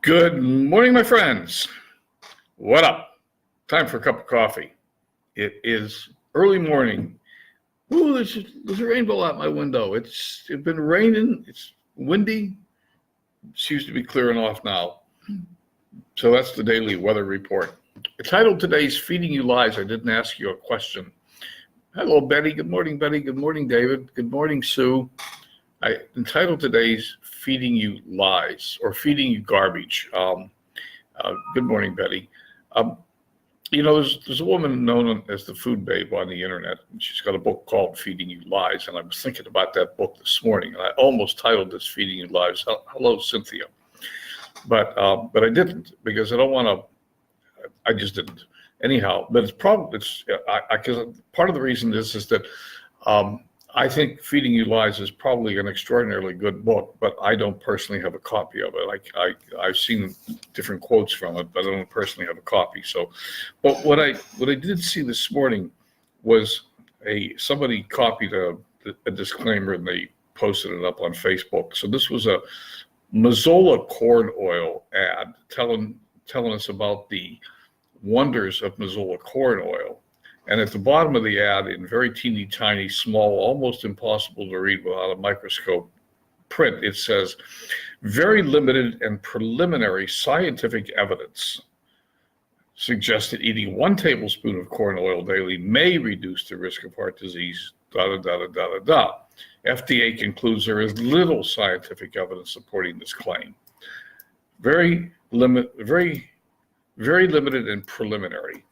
Good morning, my friends. What up? Time for a cup of coffee. It is early morning. Ooh, there's a rainbow out my window. It's been raining. It's windy. Seems to be clearing off now. So that's the daily weather report. I titled today's Feeding You Lies. I didn't ask you a question. Hello, Betty. Good morning, Betty. Good morning, David. Good morning, Sue. I entitled today's Feeding You Lies or Feeding You Garbage. Good morning, Betty. There's a woman known as the Food Babe on the internet, and she's got a book called Feeding You Lies, and I was thinking about that book this morning, and I almost titled this Feeding You Lies. Hello, Cynthia. But I didn't, because I just didn't. Anyhow, but because part of the reason is that I think Feeding You Lies is probably an extraordinarily good book, but I don't personally have a copy of it. I've seen different quotes from it, but I don't personally have a copy. So, but what I did see this morning was somebody copied a disclaimer and they posted it up on Facebook. So this was a Mazola corn oil ad telling us about the wonders of Mazola corn oil. And at the bottom of the ad, in very teeny tiny, small, almost impossible to read without a microscope print, it says, very limited and preliminary scientific evidence suggests that eating 1 tablespoon of corn oil daily may reduce the risk of heart disease, FDA concludes there is little scientific evidence supporting this claim. Very limited and preliminary.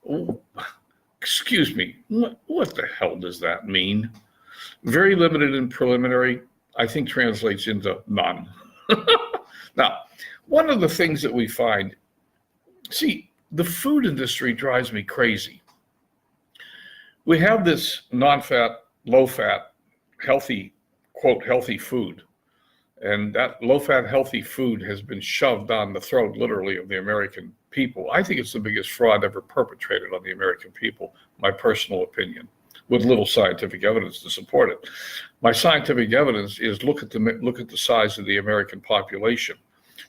Ooh. Excuse me, what the hell does that mean? Very limited and preliminary, I think translates into none. Now, one of the things that we find, the food industry drives me crazy. We have this non-fat, low-fat, healthy, quote, healthy food. And that low-fat, healthy food has been shoved down the throat, literally, of the American people. I think it's the biggest fraud ever perpetrated on the American people, my personal opinion, with little scientific evidence to support it. My scientific evidence is look at the size of the American population.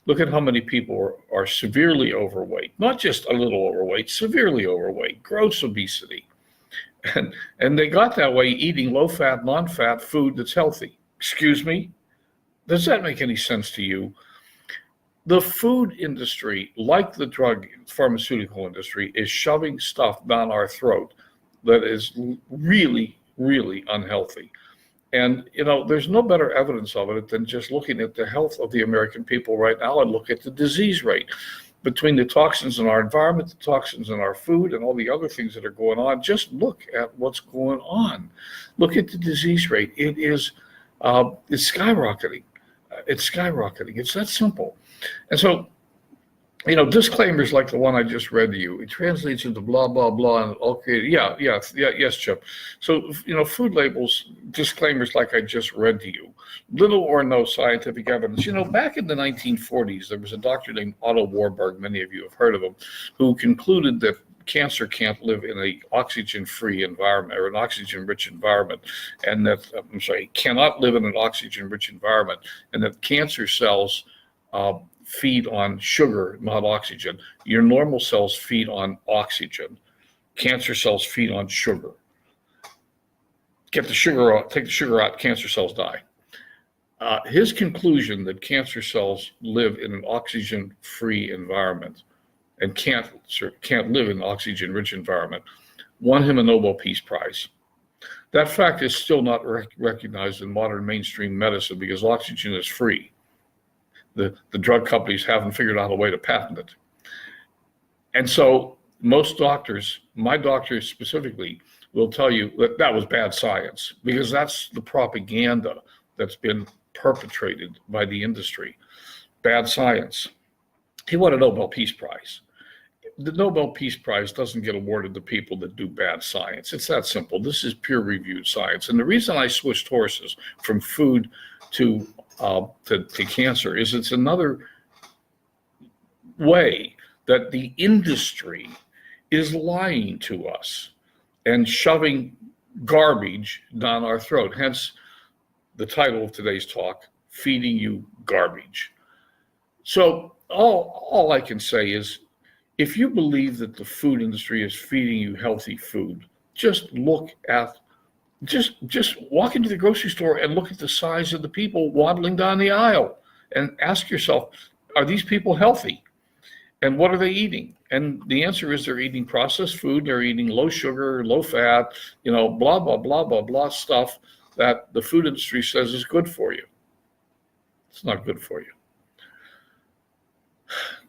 Look at how many people are severely overweight, not just a little overweight, severely overweight, gross obesity. And they got that way eating low-fat, non-fat food that's healthy. Excuse me? Does that make any sense to you? The food industry, like the drug pharmaceutical industry, is shoving stuff down our throat that is really, really unhealthy. And, there's no better evidence of it than just looking at the health of the American people right now and look at the disease rate. Between the toxins in our environment, the toxins in our food, and all the other things that are going on, just look at what's going on. Look at the disease rate. It's skyrocketing. It's skyrocketing. It's that simple. And so, disclaimers like the one I just read to you, it translates into blah, blah, blah. And okay, yes, Chip. So, food labels, disclaimers like I just read to you, little or no scientific evidence. Back in the 1940s, there was a doctor named Otto Warburg, many of you have heard of him, who concluded that cancer can't live in an oxygen-free environment or an oxygen-rich environment, and that, cannot live in an oxygen-rich environment, and that cancer cells feed on sugar, not oxygen. Your normal cells feed on oxygen. Cancer cells feed on sugar. Get the sugar out, take the sugar out, cancer cells die. His conclusion that cancer cells live in an oxygen-free environment and can't live in an oxygen-rich environment won him a Nobel Peace Prize. That fact is still not recognized in modern mainstream medicine because oxygen is free. The drug companies haven't figured out a way to patent it. And so most doctors, my doctors specifically, will tell you that was bad science because that's the propaganda that's been perpetrated by the industry. Bad science. He won a Nobel Peace Prize. The Nobel Peace Prize doesn't get awarded to people that do bad science. It's that simple. This is peer-reviewed science. And the reason I switched horses from food to cancer is it's another way that the industry is lying to us and shoving garbage down our throat. Hence the title of today's talk, Feeding You Garbage. So all I can say is, if you believe that the food industry is feeding you healthy food, just look at, just walk into the grocery store and look at the size of the people waddling down the aisle and ask yourself, are these people healthy? And what are they eating? And the answer is they're eating processed food, they're eating low sugar, low fat, blah, blah, blah, blah, blah stuff that the food industry says is good for you. It's not good for you.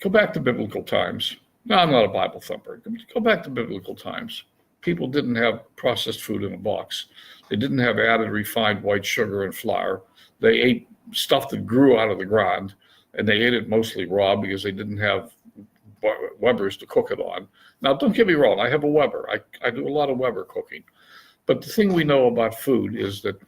Go back to biblical times. No, I'm not a Bible thumper. Go back to biblical times. People didn't have processed food in a box. They didn't have added refined white sugar and flour. They ate stuff that grew out of the ground, and they ate it mostly raw because they didn't have Webers to cook it on. Now, don't get me wrong. I have a Weber. I do a lot of Weber cooking. But the thing we know about food is that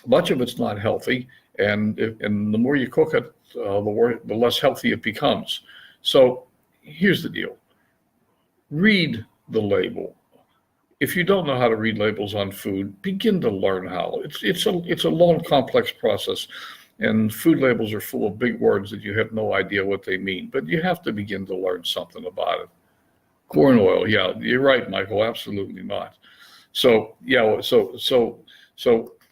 much of it's not healthy, and the more you cook it, the less healthy it becomes. So here's the deal. Read the label. If you don't know how to read labels on food, begin to learn how. It's a long, complex process, and food labels are full of big words that you have no idea what they mean, but you have to begin to learn something about it. Corn oil, yeah, you're right, Michael, absolutely not. So yeah, so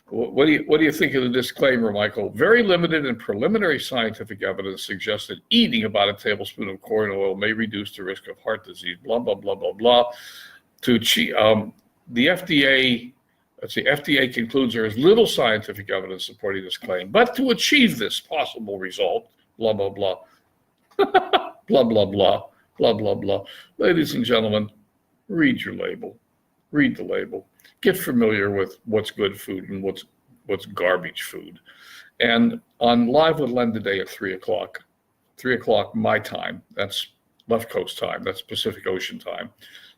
what do you think of the disclaimer, Michael? Very limited and preliminary scientific evidence suggests that eating about a tablespoon of corn oil may reduce the risk of heart disease, blah, blah, blah, blah, blah. The FDA concludes there is little scientific evidence supporting this claim, but to achieve this possible result, blah, blah, blah, blah, blah, blah, blah, blah, blah. Ladies and gentlemen, read your label. Read the label. Get familiar with what's good food and what's garbage food. And on Live with Len today at 3 o'clock my time, that's left coast time, that's Pacific Ocean time,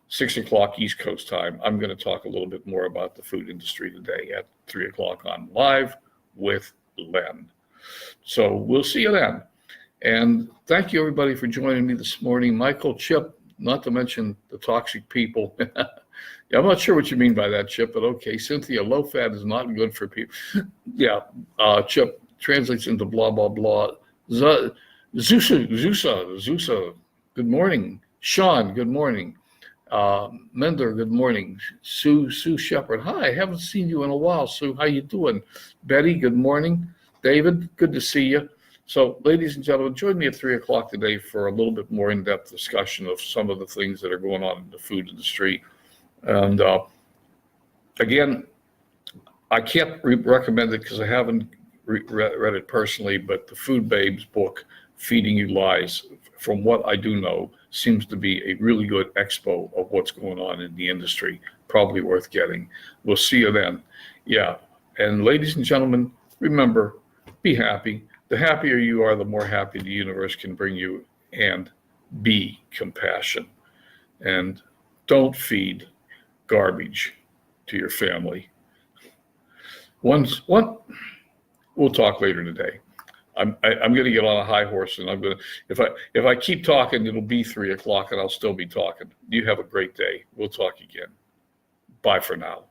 6 o'clock East Coast time, I'm going to talk a little bit more about the food industry today at 3 o'clock on Live with Len. So we'll see you then. And thank you, everybody, for joining me this morning. Michael, Chip, not to mention the toxic people. Yeah, I'm not sure what you mean by that, Chip, but okay. Cynthia, low fat is not good for people. Yeah, Chip translates into blah, blah, blah. Zusa, good morning. Sean, good morning. Mender, good morning. Sue Shepherd, hi, I haven't seen you in a while. Sue, how you doing? Betty, good morning. David, good to see you. So, ladies and gentlemen, join me at 3 o'clock today for a little bit more in-depth discussion of some of the things that are going on in the food industry. And again, I can't recommend it because I haven't read it personally, but the Food Babes book, Feeding You Lies, from what I do know, seems to be a really good expo of what's going on in the industry. Probably worth getting. We'll see you then. Yeah. And ladies and gentlemen, remember, be happy. The happier you are, the more happy the universe can bring you, and be compassion. And don't feed garbage to your family. We'll talk later today. I'm going to get on a high horse, and I'm going to, if I keep talking, it'll be 3 o'clock, and I'll still be talking. You have a great day. We'll talk again. Bye for now.